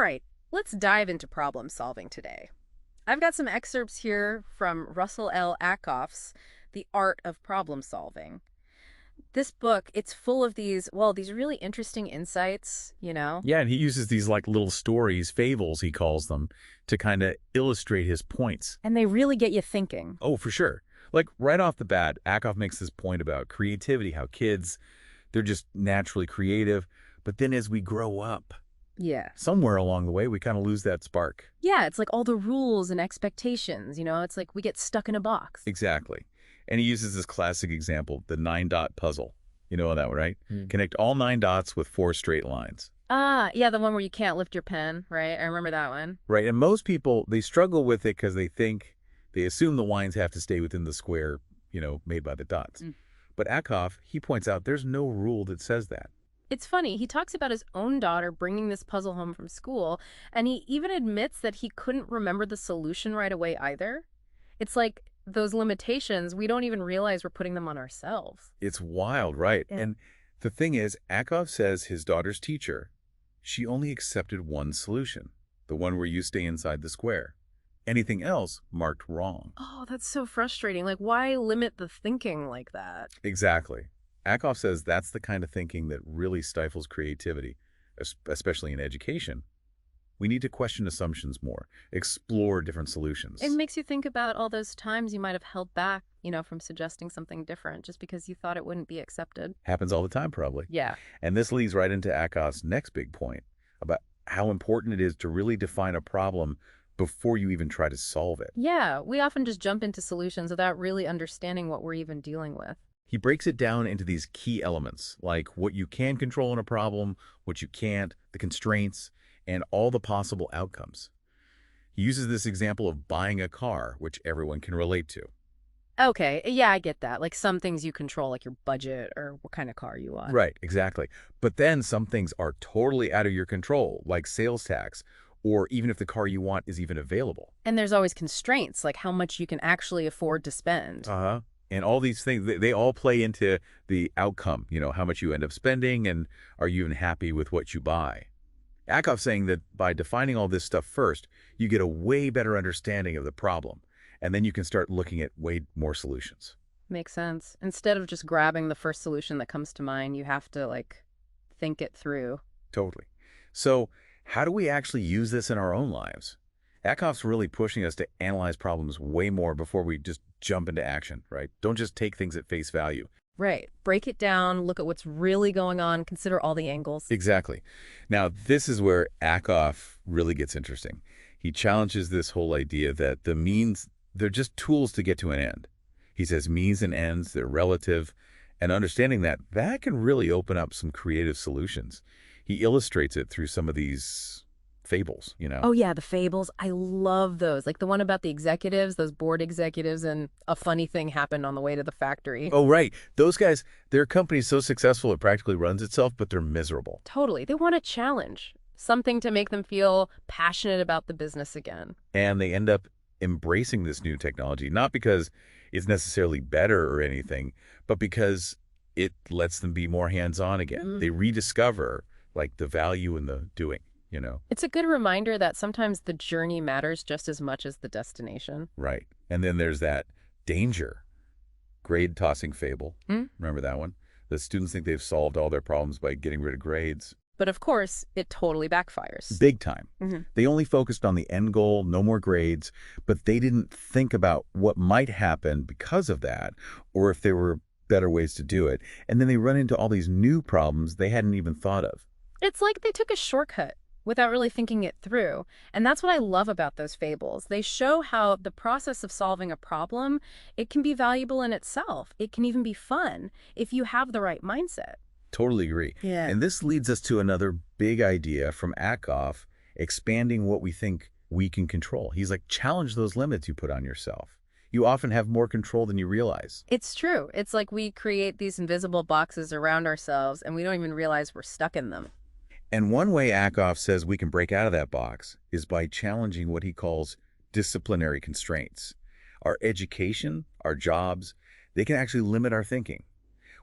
right, let's dive into problem solving today. I've got some excerpts here from Russell Ackoff's The Art of Problem Solving. This book, it's full of these really interesting insights. Yeah, and he uses these like little stories, fables, he calls them, to kind of illustrate his points. And they really get you thinking. Oh, for sure. Like right off the bat, Ackoff makes this point about creativity, how kids, they're just naturally creative. But then as we grow up, Yeah. somewhere along the way, we kind of lose that spark. Yeah, it's like all the rules and expectations. It's like we get stuck in a box. Exactly. And he uses this classic example, the 9-dot puzzle. You know that one, right? Connect all 9 dots with 4 straight lines. Ah, yeah, the one where you can't lift your pen, right? I remember that one. Right. And most people, they struggle with it because they assume the lines have to stay within the square, made by the dots. But Ackoff, he points out there's no rule that says that. It's funny, he talks about his own daughter bringing this puzzle home from school, and he even admits that he couldn't remember the solution right away either. It's like those limitations, we don't even realize we're putting them on ourselves. It's wild, right? Yeah. And the thing is, Ackoff says his daughter's teacher, she only accepted one solution, the one where you stay inside the square. Anything else marked wrong. Oh, that's so frustrating. Like, why limit the thinking like that? Exactly. Ackoff says that's the kind of thinking that really stifles creativity, especially in education. We need to question assumptions more, explore different solutions. It makes you think about all those times you might have held back, from suggesting something different just because you thought it wouldn't be accepted. Happens all the time, probably. Yeah. And this leads right into Ackoff's next big point about how important it is to really define a problem before you even try to solve it. Yeah, we often just jump into solutions without really understanding what we're even dealing with. He breaks it down into these key elements, like what you can control in a problem, what you can't, the constraints, and all the possible outcomes. He uses this example of buying a car, which everyone can relate to. Okay, yeah, I get that. Like some things you control, like your budget or what kind of car you want. Right, exactly. But then some things are totally out of your control, like sales tax, or even if the car you want is even available. And there's always constraints, like how much you can actually afford to spend. Uh-huh. And all these things, they all play into the outcome, how much you end up spending and are you even happy with what you buy. Ackoff's saying that by defining all this stuff first, you get a way better understanding of the problem, and then you can start looking at way more solutions. Makes sense. Instead of just grabbing the first solution that comes to mind, you have to, think it through. Totally. So how do we actually use this in our own lives? Ackoff's really pushing us to analyze problems way more before we just jump into action, right? Don't just take things at face value. Right. Break it down, look at what's really going on, consider all the angles. Exactly. Now, this is where Ackoff really gets interesting. He challenges this whole idea that the means, they're just tools to get to an end. He says means and ends, they're relative, and understanding that can really open up some creative solutions. He illustrates it through some of these fables. Oh, yeah, the fables. I love those. Like the one about the executives, those board executives, and a funny thing happened on the way to the factory. Oh, right. Those guys, their company's so successful it practically runs itself, but they're miserable. Totally. They want a challenge, something to make them feel passionate about the business again. And they end up embracing this new technology, not because it's necessarily better or anything, but because it lets them be more hands-on again. They rediscover, the value in the doing. It's a good reminder that sometimes the journey matters just as much as the destination. Right. And then there's that danger grade tossing fable. Remember that one? The students think they've solved all their problems by getting rid of grades. But of course, it totally backfires. Big time. They only focused on the end goal, no more grades, but they didn't think about what might happen because of that, or if there were better ways to do it. And then they run into all these new problems they hadn't even thought of. It's like they took a shortcut without really thinking it through. And that's what I love about those fables. They show how the process of solving a problem, it can be valuable in itself. It can even be fun if you have the right mindset. Totally agree. Yeah. And this leads us to another big idea from Ackoff, expanding what we think we can control. He's like, challenge those limits you put on yourself. You often have more control than you realize. It's true. It's like we create these invisible boxes around ourselves and we don't even realize we're stuck in them. And one way Ackoff says we can break out of that box is by challenging what he calls disciplinary constraints. Our education, our jobs, they can actually limit our thinking.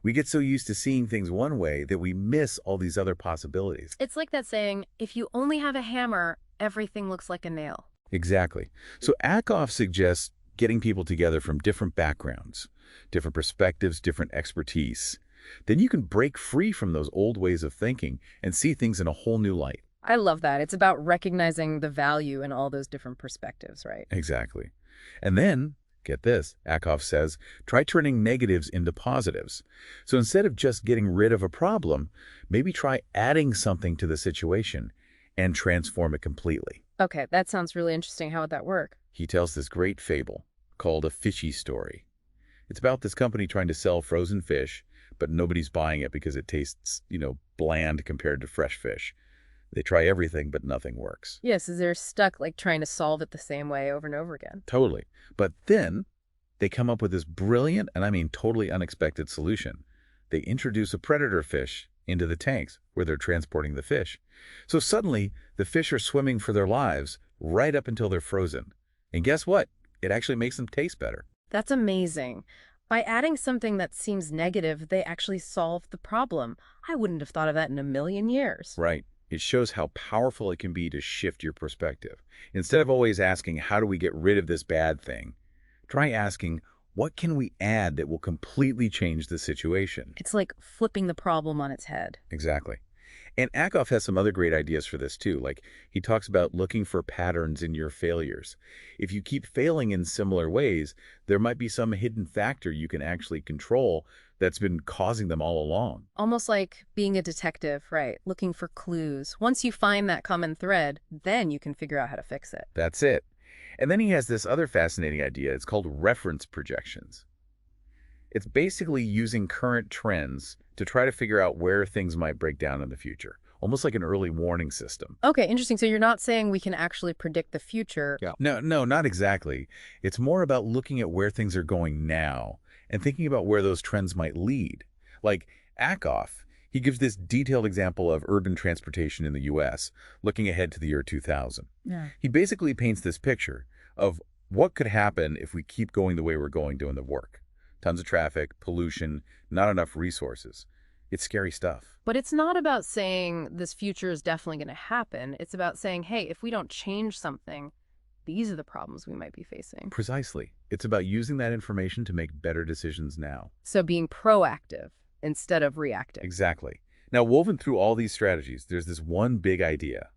We get so used to seeing things one way that we miss all these other possibilities. It's like that saying, if you only have a hammer, everything looks like a nail. Exactly. So Ackoff suggests getting people together from different backgrounds, different perspectives, different expertise. Then you can break free from those old ways of thinking and see things in a whole new light. I love that. It's about recognizing the value in all those different perspectives, right? Exactly. And then, get this, Ackoff says, try turning negatives into positives. So instead of just getting rid of a problem, maybe try adding something to the situation and transform it completely. Okay, that sounds really interesting. How would that work? He tells this great fable called A Fishy Story. It's about this company trying to sell frozen fish, but nobody's buying it because it tastes, bland compared to fresh fish. They try everything, but nothing works. Yes, they're stuck like trying to solve it the same way over and over again. Totally. But then they come up with this brilliant, and I mean totally unexpected solution. They introduce a predator fish into the tanks where they're transporting the fish. So suddenly, the fish are swimming for their lives right up until they're frozen. And guess what? It actually makes them taste better. That's amazing. By adding something that seems negative, they actually solve the problem. I wouldn't have thought of that in a million years. Right. It shows how powerful it can be to shift your perspective. Instead of always asking, how do we get rid of this bad thing? Try asking, what can we add that will completely change the situation? It's like flipping the problem on its head. Exactly. And Ackoff has some other great ideas for this too. Like he talks about looking for patterns in your failures. If you keep failing in similar ways, there might be some hidden factor you can actually control that's been causing them all along. Almost like being a detective, right? Looking for clues. Once you find that common thread, then you can figure out how to fix it. That's it. And then he has this other fascinating idea. It's called reference projections. It's basically using current trends to try to figure out where things might break down in the future, almost like an early warning system. Okay, interesting. So you're not saying we can actually predict the future. Yeah. No, not exactly. It's more about looking at where things are going now and thinking about where those trends might lead. Like Ackoff, he gives this detailed example of urban transportation in the U.S., looking ahead to the year 2000. Yeah. He basically paints this picture of what could happen if we keep going the way we're going doing the work. Tons of traffic, pollution, not enough resources. It's scary stuff. But it's not about saying this future is definitely going to happen. It's about saying, hey, if we don't change something, these are the problems we might be facing. Precisely. It's about using that information to make better decisions now. So being proactive instead of reactive. Exactly. Now, woven through all these strategies, there's this one big idea.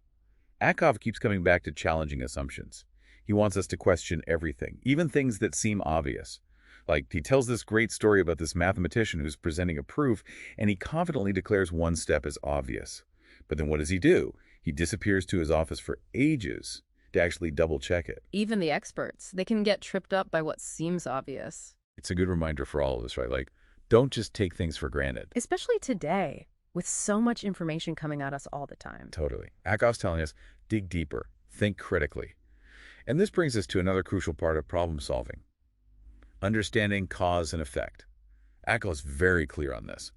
Ackoff keeps coming back to challenging assumptions. He wants us to question everything, even things that seem obvious. Like, he tells this great story about this mathematician who's presenting a proof, and he confidently declares one step as obvious. But then what does he do? He disappears to his office for ages to actually double-check it. Even the experts, they can get tripped up by what seems obvious. It's a good reminder for all of us, right? Like, don't just take things for granted. Especially today, with so much information coming at us all the time. Totally. Ackoff's telling us, dig deeper, think critically. And this brings us to another crucial part of problem solving. Understanding cause and effect. Ackoff's very clear on this.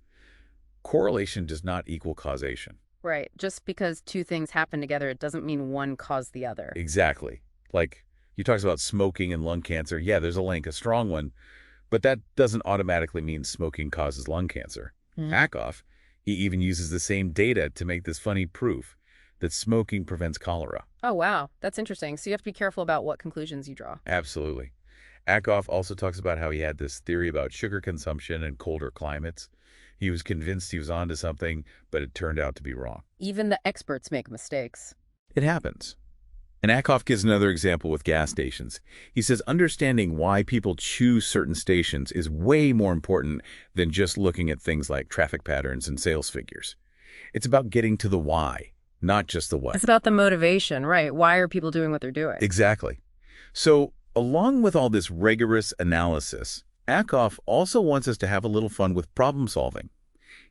Correlation does not equal causation. Right. Just because two things happen together, it doesn't mean one caused the other. Exactly. Like, he talks about smoking and lung cancer. Yeah, there's a link, a strong one, but that doesn't automatically mean smoking causes lung cancer. Ackoff, he even uses the same data to make this funny proof that smoking prevents cholera. Oh, wow. That's interesting. So you have to be careful about what conclusions you draw. Absolutely. Ackoff also talks about how he had this theory about sugar consumption in colder climates. He was convinced he was onto something, but it turned out to be wrong. Even the experts make mistakes. It happens. And Ackoff gives another example with gas stations. He says understanding why people choose certain stations is way more important than just looking at things like traffic patterns and sales figures. It's about getting to the why, not just the what. It's about the motivation, right? Why are people doing what they're doing? Exactly. So, along with all this rigorous analysis, Ackoff also wants us to have a little fun with problem solving.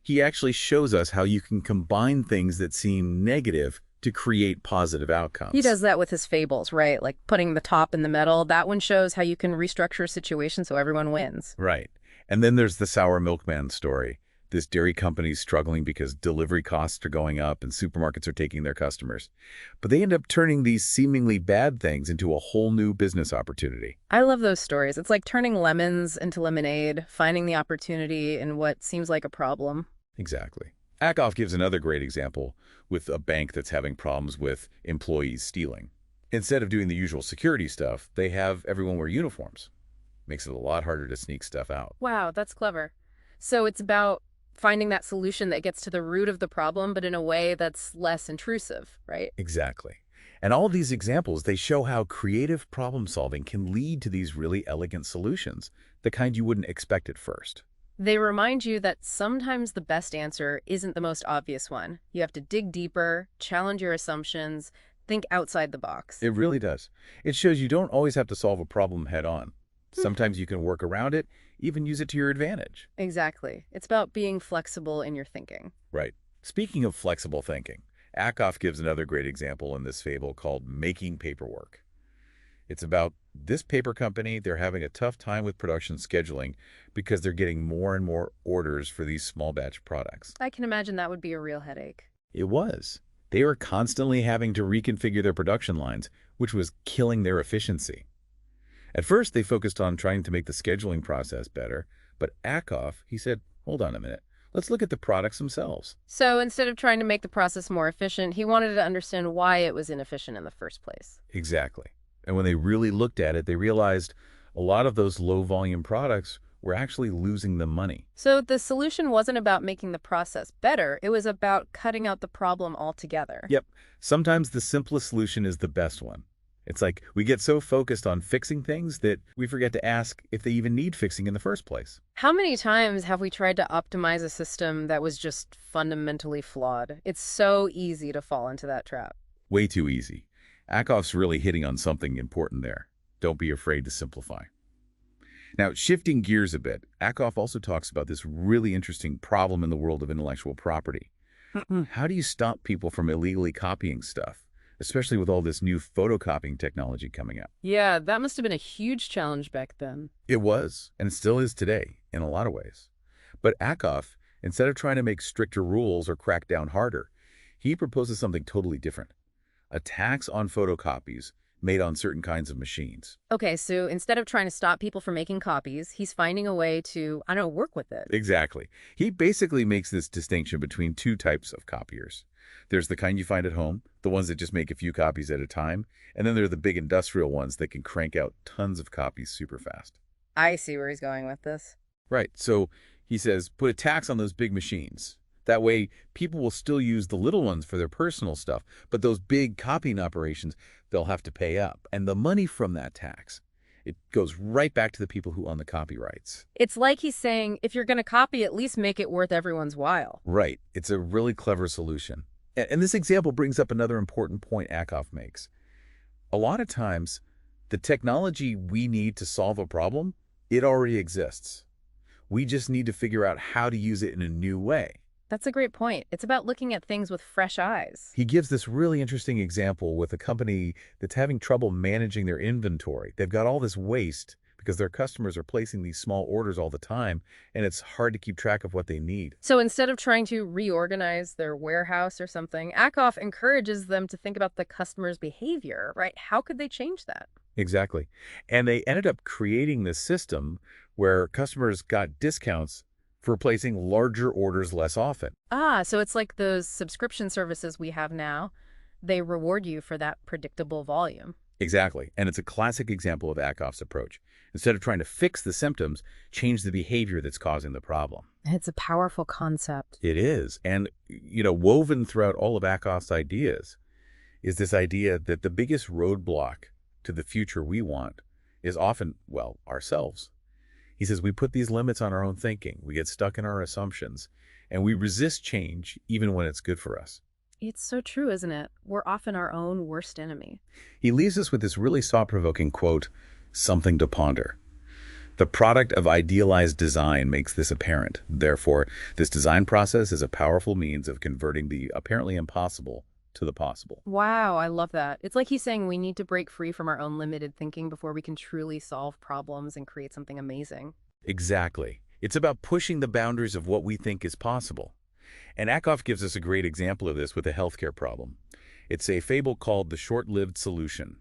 He actually shows us how you can combine things that seem negative to create positive outcomes. He does that with his fables, right? Like putting the top in the middle. That one shows how you can restructure a situation so everyone wins. Right. And then there's the sour milkman story. This dairy company's struggling because delivery costs are going up and supermarkets are taking their customers. But they end up turning these seemingly bad things into a whole new business opportunity. I love those stories. It's like turning lemons into lemonade, finding the opportunity in what seems like a problem. Exactly. Ackoff gives another great example with a bank that's having problems with employees stealing. Instead of doing the usual security stuff, they have everyone wear uniforms. Makes it a lot harder to sneak stuff out. Wow, that's clever. So it's about finding that solution that gets to the root of the problem, but in a way that's less intrusive, right? Exactly. And all of these examples, they show how creative problem solving can lead to these really elegant solutions, the kind you wouldn't expect at first. They remind you that sometimes the best answer isn't the most obvious one. You have to dig deeper, challenge your assumptions, think outside the box. It really does. It shows you don't always have to solve a problem head on. Sometimes you can work around it, even use it to your advantage. Exactly. It's about being flexible in your thinking. Right. Speaking of flexible thinking, Ackoff gives another great example in this fable called Making Paperwork. It's about this paper company. They're having a tough time with production scheduling because they're getting more and more orders for these small batch products. I can imagine that would be a real headache. It was. They were constantly having to reconfigure their production lines, which was killing their efficiency. At first, they focused on trying to make the scheduling process better, but Ackoff, he said, hold on a minute. Let's look at the products themselves. So instead of trying to make the process more efficient, he wanted to understand why it was inefficient in the first place. Exactly. And when they really looked at it, they realized a lot of those low-volume products were actually losing them money. So the solution wasn't about making the process better, it was about cutting out the problem altogether. Yep. Sometimes the simplest solution is the best one. It's like we get so focused on fixing things that we forget to ask if they even need fixing in the first place. How many times have we tried to optimize a system that was just fundamentally flawed? It's so easy to fall into that trap. Way too easy. Ackoff's really hitting on something important there. Don't be afraid to simplify. Now, shifting gears a bit, Ackoff also talks about this really interesting problem in the world of intellectual property. How do you stop people from illegally copying stuff, especially with all this new photocopying technology coming up? Yeah, that must have been a huge challenge back then. It was, and it still is today, in a lot of ways. But Ackoff, instead of trying to make stricter rules or crack down harder, he proposes something totally different. A tax on photocopies made on certain kinds of machines. Okay, so instead of trying to stop people from making copies, he's finding a way to, I don't know, work with it. Exactly. He basically makes this distinction between two types of copiers. There's the kind you find at home, the ones that just make a few copies at a time, and then there are the big industrial ones that can crank out tons of copies super fast. I see where he's going with this. Right. So he says, put a tax on those big machines. That way, people will still use the little ones for their personal stuff, but those big copying operations, they'll have to pay up. And the money from that tax, it goes right back to the people who own the copyrights. It's like he's saying, if you're going to copy, at least make it worth everyone's while. Right. It's a really clever solution. And this example brings up another important point Ackoff makes. A lot of times, the technology we need to solve a problem, it already exists. We just need to figure out how to use it in a new way. That's a great point. It's about looking at things with fresh eyes. He gives this really interesting example with a company that's having trouble managing their inventory. They've got all this waste because their customers are placing these small orders all the time, and it's hard to keep track of what they need. So instead of trying to reorganize their warehouse or something, Ackoff encourages them to think about the customer's behavior, right? How could they change that? Exactly. And they ended up creating this system where customers got discounts for placing larger orders less often. Ah, so it's like those subscription services we have now. They reward you for that predictable volume. Exactly. And it's a classic example of Ackoff's approach. Instead of trying to fix the symptoms, change the behavior that's causing the problem. It's a powerful concept. It is. And, woven throughout all of Ackoff's ideas is this idea that the biggest roadblock to the future we want is often, well, ourselves. He says we put these limits on our own thinking, we get stuck in our assumptions, and we resist change even when it's good for us. It's so true, isn't it? We're often our own worst enemy. He leaves us with this really thought-provoking quote, something to ponder. The product of idealized design makes this apparent. Therefore, this design process is a powerful means of converting the apparently impossible to the possible. Wow, I love that. It's like he's saying we need to break free from our own limited thinking before we can truly solve problems and create something amazing. Exactly. It's about pushing the boundaries of what we think is possible. And Ackoff gives us a great example of this with a healthcare problem. It's a fable called The Short-Lived Solution.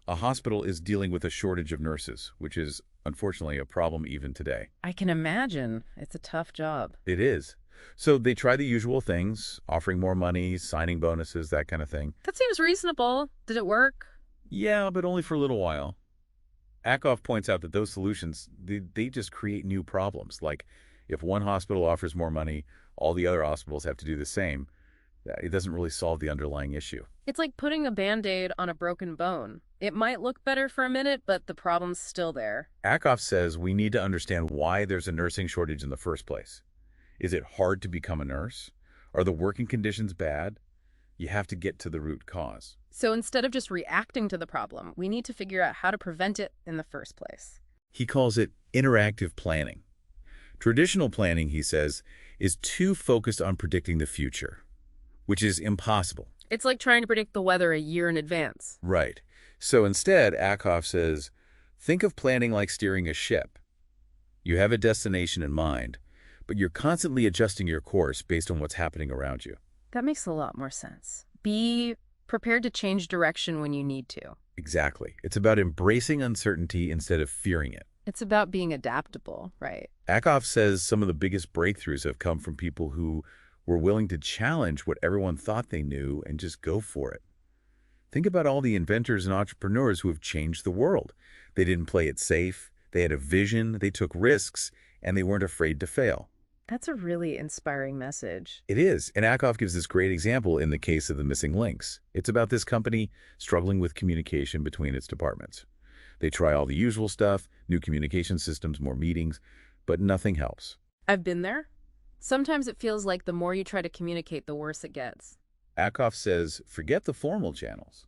A hospital is dealing with a shortage of nurses, which is, unfortunately, a problem even today. I can imagine. It's a tough job. It is. So they try the usual things, offering more money, signing bonuses, that kind of thing. That seems reasonable. Did it work? Yeah, but only for a little while. Ackoff points out that those solutions, they just create new problems. Like, if one hospital offers more money, all the other hospitals have to do the same. It doesn't really solve the underlying issue. It's like putting a Band-Aid on a broken bone. It might look better for a minute, but the problem's still there. Ackoff says we need to understand why there's a nursing shortage in the first place. Is it hard to become a nurse? Are the working conditions bad? You have to get to the root cause. So instead of just reacting to the problem, we need to figure out how to prevent it in the first place. He calls it interactive planning. Traditional planning, he says, is too focused on predicting the future, which is impossible. It's like trying to predict the weather a year in advance. Right. So instead, Ackoff says, think of planning like steering a ship. You have a destination in mind, but you're constantly adjusting your course based on what's happening around you. That makes a lot more sense. Be prepared to change direction when you need to. Exactly. It's about embracing uncertainty instead of fearing it. It's about being adaptable, right? Ackoff says some of the biggest breakthroughs have come from people who were willing to challenge what everyone thought they knew and just go for it. Think about all the inventors and entrepreneurs who have changed the world. They didn't play it safe, they had a vision, they took risks, and they weren't afraid to fail. That's a really inspiring message. It is, and Ackoff gives this great example in the case of the missing links. It's about this company struggling with communication between its departments. They try all the usual stuff, new communication systems, more meetings, but nothing helps. I've been there. Sometimes it feels like the more you try to communicate, the worse it gets. Ackoff says, forget the formal channels.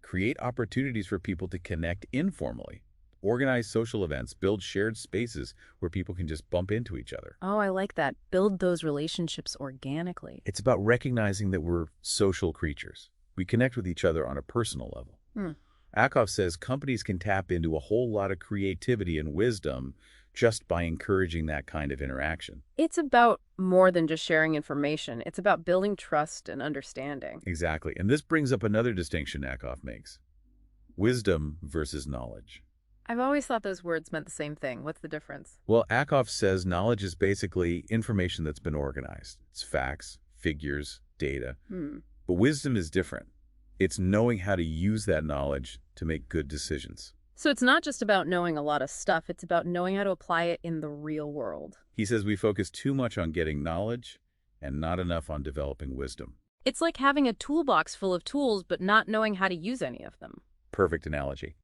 Create opportunities for people to connect informally. Organize social events, build shared spaces where people can just bump into each other. Oh, I like that. Build those relationships organically. It's about recognizing that we're social creatures. We connect with each other on a personal level. Ackoff says companies can tap into a whole lot of creativity and wisdom just by encouraging that kind of interaction. It's about more than just sharing information. It's about building trust and understanding. Exactly. And this brings up another distinction Ackoff makes. Wisdom versus knowledge. I've always thought those words meant the same thing. What's the difference? Well, Ackoff says knowledge is basically information that's been organized. It's facts, figures, data. But wisdom is different. It's knowing how to use that knowledge to make good decisions. So it's not just about knowing a lot of stuff. It's about knowing how to apply it in the real world. He says we focus too much on getting knowledge and not enough on developing wisdom. It's like having a toolbox full of tools but not knowing how to use any of them. Perfect analogy.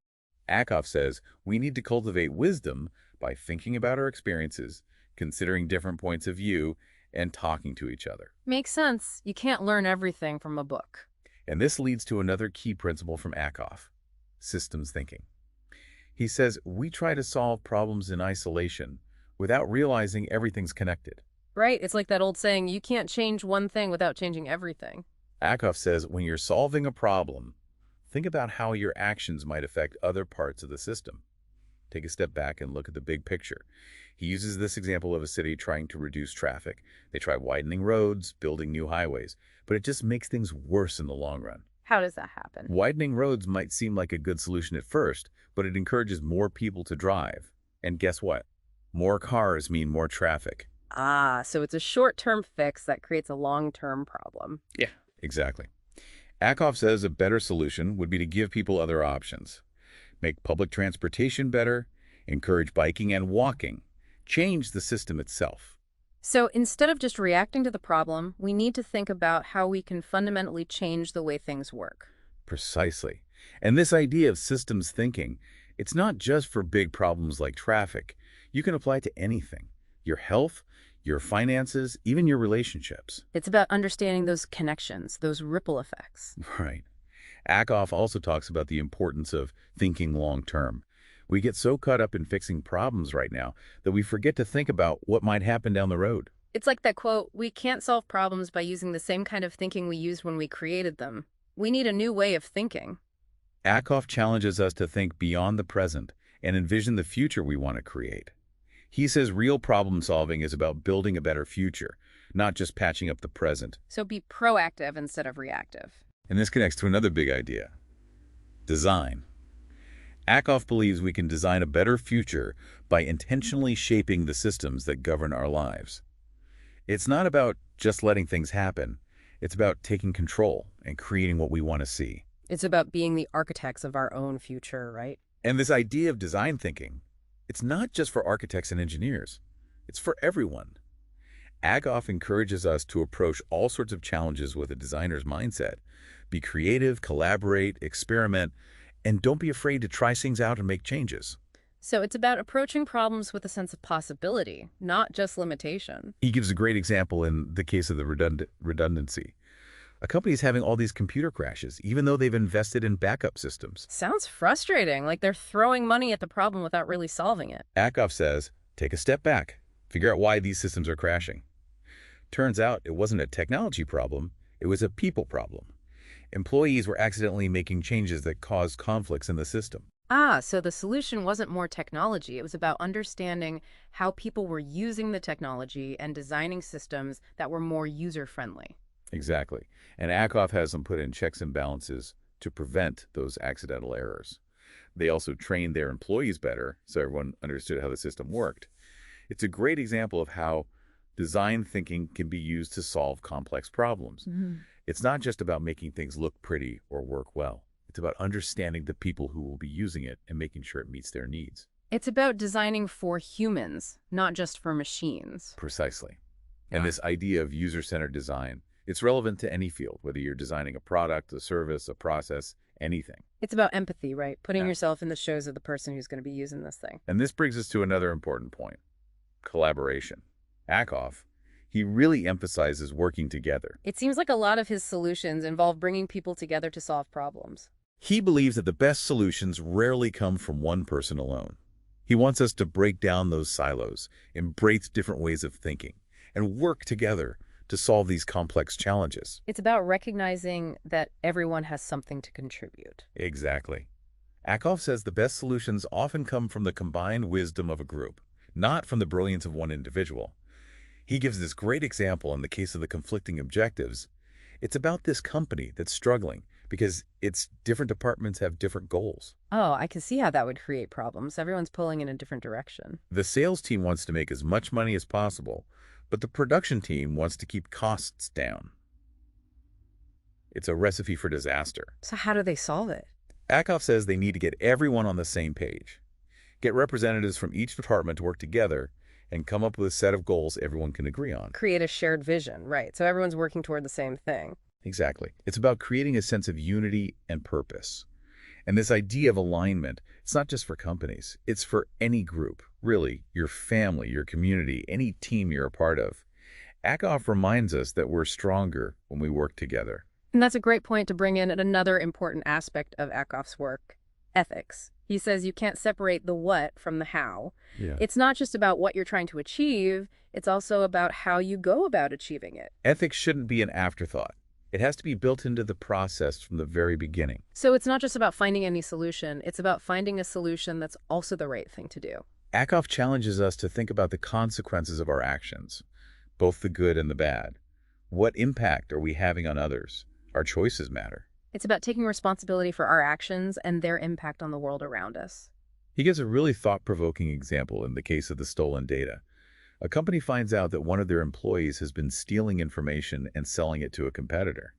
Ackoff says we need to cultivate wisdom by thinking about our experiences, considering different points of view, and talking to each other. Makes sense. You can't learn everything from a book. And this leads to another key principle from Ackoff, systems thinking. He says we try to solve problems in isolation without realizing everything's connected. Right? It's like that old saying, you can't change one thing without changing everything. Ackoff says when you're solving a problem, think about how your actions might affect other parts of the system. Take a step back and look at the big picture. He uses this example of a city trying to reduce traffic. They try widening roads, building new highways, but it just makes things worse in the long run. How does that happen? Widening roads might seem like a good solution at first, but it encourages more people to drive. And guess what? More cars mean more traffic. Ah, so it's a short-term fix that creates a long-term problem. Yeah, exactly. Ackoff says a better solution would be to give people other options. Make public transportation better, encourage biking and walking, change the system itself. So instead of just reacting to the problem, we need to think about how we can fundamentally change the way things work. Precisely. And this idea of systems thinking, it's not just for big problems like traffic. You can apply it to anything. Your health, your finances, even your relationships. It's about understanding those connections, those ripple effects. Right. Ackoff also talks about the importance of thinking long-term. We get so caught up in fixing problems right now that we forget to think about what might happen down the road. It's like that quote, we can't solve problems by using the same kind of thinking we used when we created them. We need a new way of thinking. Ackoff challenges us to think beyond the present and envision the future we want to create. He says real problem solving is about building a better future, not just patching up the present. So be proactive instead of reactive. And this connects to another big idea: design. Ackoff believes we can design a better future by intentionally shaping the systems that govern our lives. It's not about just letting things happen. It's about taking control and creating what we want to see. It's about being the architects of our own future, right? And this idea of design thinking, it's not just for architects and engineers. It's for everyone. Ackoff encourages us to approach all sorts of challenges with a designer's mindset. Be creative, collaborate, experiment, and don't be afraid to try things out and make changes. So it's about approaching problems with a sense of possibility, not just limitation. He gives a great example in the case of the redundancy. A company is having all these computer crashes, even though they've invested in backup systems. Sounds frustrating, like they're throwing money at the problem without really solving it. Ackoff says, take a step back, figure out why these systems are crashing. Turns out it wasn't a technology problem, it was a people problem. Employees were accidentally making changes that caused conflicts in the system. Ah, so the solution wasn't more technology. It was about understanding how people were using the technology and designing systems that were more user-friendly. Exactly. And Ackoff has them put in checks and balances to prevent those accidental errors. They also trained their employees better so everyone understood how the system worked. It's a great example of how design thinking can be used to solve complex problems. It's not just about making things look pretty or work well. It's about understanding the people who will be using it and making sure it meets their needs. It's about designing for humans, not just for machines. Precisely. And this idea of user-centered design, it's relevant to any field, whether you're designing a product, a service, a process, anything. It's about empathy, right? Putting Yeah. yourself in the shoes of the person who's going to be using this thing. And this brings us to another important point: collaboration. Ackoff, he really emphasizes working together. It seems like a lot of his solutions involve bringing people together to solve problems. He believes that the best solutions rarely come from one person alone. He wants us to break down those silos, embrace different ways of thinking, and work together to solve these complex challenges. It's about recognizing that everyone has something to contribute. Exactly. Ackoff says the best solutions often come from the combined wisdom of a group, not from the brilliance of one individual. He gives this great example in the case of the conflicting objectives. It's about this company that's struggling because its different departments have different goals. Oh, I can see how that would create problems. Everyone's pulling in a different direction. The sales team wants to make as much money as possible, but the production team wants to keep costs down. It's a recipe for disaster. So how do they solve it? Ackoff says they need to get everyone on the same page. Get representatives from each department to work together and come up with a set of goals everyone can agree on. Create a shared vision, right? So everyone's working toward the same thing. Exactly. It's about creating a sense of unity and purpose. And this idea of alignment, it's not just for companies. It's for any group, really, your family, your community, any team you're a part of. Ackoff reminds us that we're stronger when we work together. And that's a great point to bring in at another important aspect of Ackoff's work: ethics. He says you can't separate the what from the how. Yeah. It's not just about what you're trying to achieve, it's also about how you go about achieving it. Ethics shouldn't be an afterthought. It has to be built into the process from the very beginning. So it's not just about finding any solution, it's about finding a solution that's also the right thing to do. Ackoff challenges us to think about the consequences of our actions, both the good and the bad. What impact are we having on others? Our choices matter. It's about taking responsibility for our actions and their impact on the world around us. He gives a really thought-provoking example in the case of the stolen data. A company finds out that one of their employees has been stealing information and selling it to a competitor.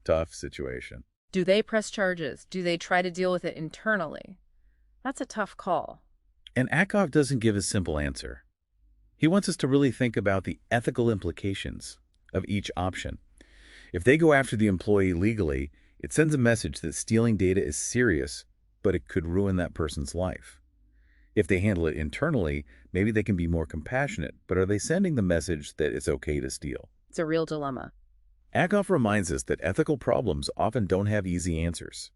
Tough situation. Do they press charges? Do they try to deal with it internally? That's a tough call. And Ackoff doesn't give a simple answer. He wants us to really think about the ethical implications of each option. If they go after the employee legally, it sends a message that stealing data is serious, but it could ruin that person's life. If they handle it internally, maybe they can be more compassionate, but are they sending the message that it's okay to steal? It's a real dilemma. Ackoff reminds us that ethical problems often don't have easy answers.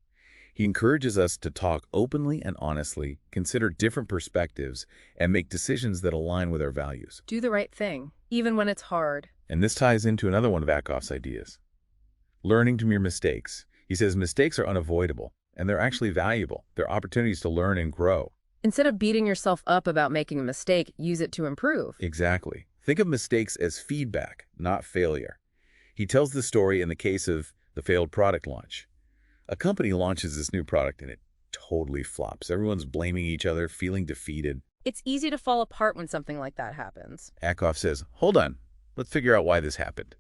He encourages us to talk openly and honestly, consider different perspectives, and make decisions that align with our values. Do the right thing, even when it's hard. And this ties into another one of Ackoff's ideas: learning from your mistakes. He says mistakes are unavoidable, and they're actually valuable. They're opportunities to learn and grow. Instead of beating yourself up about making a mistake, use it to improve. Exactly. Think of mistakes as feedback, not failure. He tells the story in the case of the failed product launch. A company launches this new product and it totally flops. Everyone's blaming each other, feeling defeated. It's easy to fall apart when something like that happens. Ackoff says, hold on, let's figure out why this happened.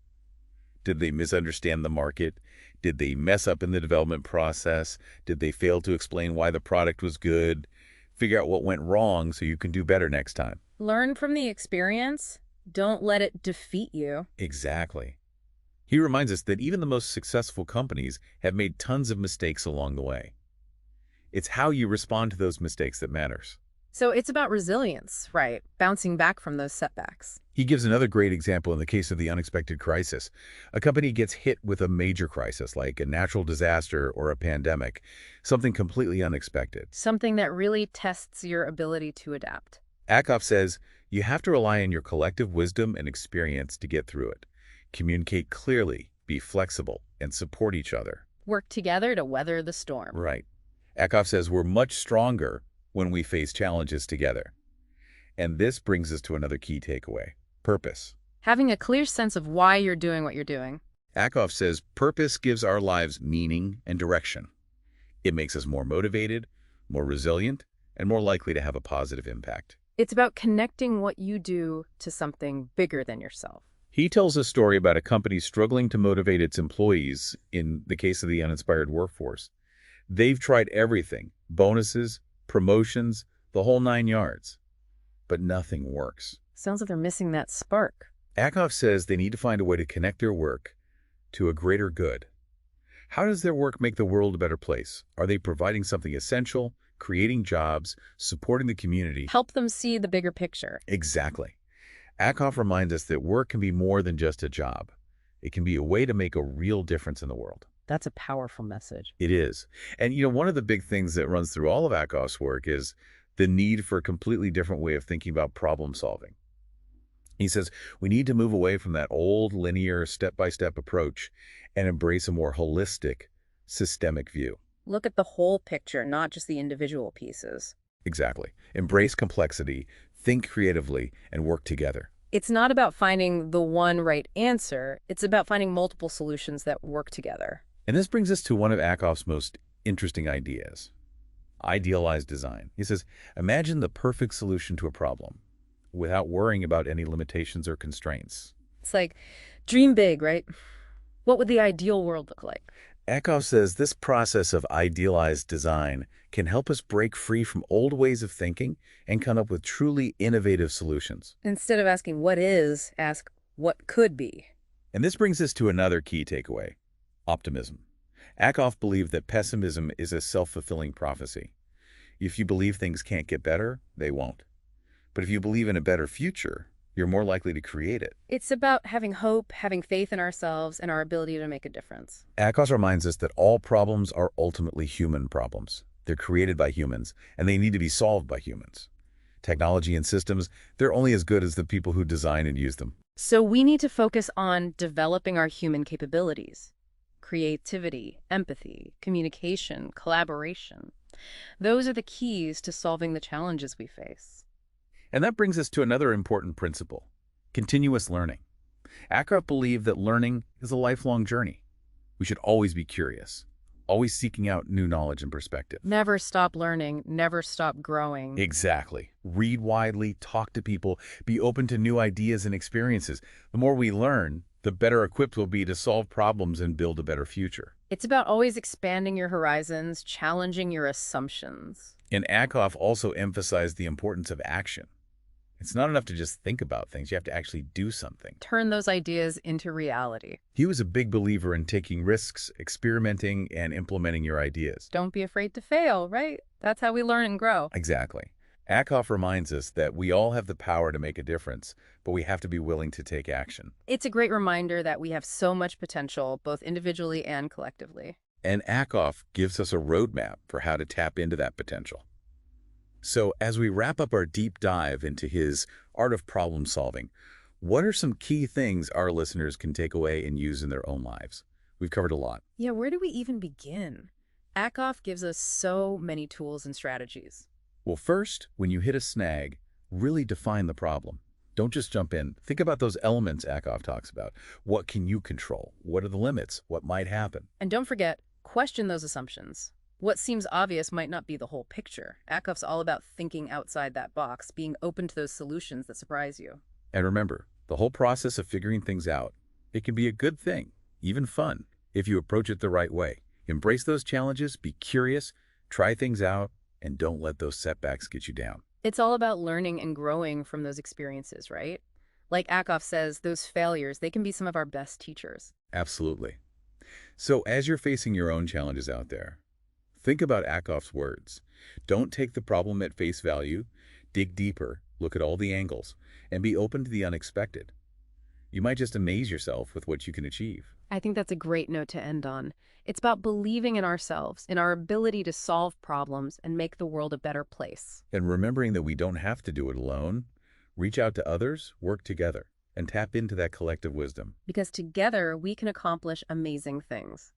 Did they misunderstand the market? Did they mess up in the development process? Did they fail to explain why the product was good? Figure out what went wrong so you can do better next time. Learn from the experience. Don't let it defeat you. Exactly. He reminds us that even the most successful companies have made tons of mistakes along the way. It's how you respond to those mistakes that matters. So it's about resilience, right? Bouncing back from those setbacks. He gives another great example in the case of the unexpected crisis. A company gets hit with a major crisis, like a natural disaster or a pandemic, something completely unexpected. Something that really tests your ability to adapt. Ackoff says, you have to rely on your collective wisdom and experience to get through it. Communicate clearly, be flexible, and support each other. Work together to weather the storm. Right. Ackoff says we're much stronger when we face challenges together. And this brings us to another key takeaway, purpose. Having a clear sense of why you're doing what you're doing. Ackoff says purpose gives our lives meaning and direction. It makes us more motivated, more resilient, and more likely to have a positive impact. It's about connecting what you do to something bigger than yourself. He tells a story about a company struggling to motivate its employees in the case of the uninspired workforce. They've tried everything, bonuses, promotions, the whole 9 yards. But nothing works. Sounds like they're missing that spark. Ackoff says they need to find a way to connect their work to a greater good. How does their work make the world a better place? Are they providing something essential, creating jobs, supporting the community? Help them see the bigger picture. Exactly. Ackoff reminds us that work can be more than just a job. It can be a way to make a real difference in the world. That's a powerful message. It is. And, one of the big things that runs through all of Ackoff's work is the need for a completely different way of thinking about problem solving. He says we need to move away from that old linear step-by-step approach and embrace a more holistic, systemic view. Look at the whole picture, not just the individual pieces. Exactly. Embrace complexity, think creatively, and work together. It's not about finding the one right answer. It's about finding multiple solutions that work together. And this brings us to one of Ackoff's most interesting ideas, idealized design. He says, imagine the perfect solution to a problem without worrying about any limitations or constraints. It's like, dream big, right? What would the ideal world look like? Ackoff says this process of idealized design can help us break free from old ways of thinking and come up with truly innovative solutions. Instead of asking what is, ask what could be. And this brings us to another key takeaway, optimism. Ackoff believed that pessimism is a self-fulfilling prophecy. If you believe things can't get better, they won't. But if you believe in a better future, you're more likely to create it. It's about having hope, having faith in ourselves, and our ability to make a difference. Ackoff reminds us that all problems are ultimately human problems. They're created by humans, and they need to be solved by humans. Technology and systems, they're only as good as the people who design and use them. So we need to focus on developing our human capabilities. Creativity, empathy, communication, collaboration. Those are the keys to solving the challenges we face. And that brings us to another important principle, continuous learning. Ackoff believed that learning is a lifelong journey. We should always be curious, always seeking out new knowledge and perspective. Never stop learning, never stop growing. Exactly. Read widely, talk to people, be open to new ideas and experiences. The more we learn, the better equipped we'll be to solve problems and build a better future. It's about always expanding your horizons, challenging your assumptions. And Ackoff also emphasized the importance of action. It's not enough to just think about things. You have to actually do something. Turn those ideas into reality. He was a big believer in taking risks, experimenting, and implementing your ideas. Don't be afraid to fail, right? That's how we learn and grow. Exactly. Ackoff reminds us that we all have the power to make a difference, but we have to be willing to take action. It's a great reminder that we have so much potential, both individually and collectively. And Ackoff gives us a roadmap for how to tap into that potential. So as we wrap up our deep dive into his art of problem solving, what are some key things our listeners can take away and use in their own lives? We've covered a lot. Yeah, where do we even begin? Ackoff gives us so many tools and strategies. Well, first, when you hit a snag, really define the problem. Don't just jump in. Think about those elements Ackoff talks about. What can you control? What are the limits? What might happen? And don't forget, question those assumptions. What seems obvious might not be the whole picture. Ackoff's all about thinking outside that box, being open to those solutions that surprise you. And remember, the whole process of figuring things out, it can be a good thing, even fun, if you approach it the right way. Embrace those challenges, be curious, try things out, and don't let those setbacks get you down. It's all about learning and growing from those experiences, right? Like Ackoff says, those failures, they can be some of our best teachers. Absolutely. So as you're facing your own challenges out there, think about Ackoff's words. Don't take the problem at face value. Dig deeper, look at all the angles, and be open to the unexpected. You might just amaze yourself with what you can achieve. I think that's a great note to end on. It's about believing in ourselves, in our ability to solve problems and make the world a better place. And remembering that we don't have to do it alone, reach out to others, work together, and tap into that collective wisdom. Because together we can accomplish amazing things.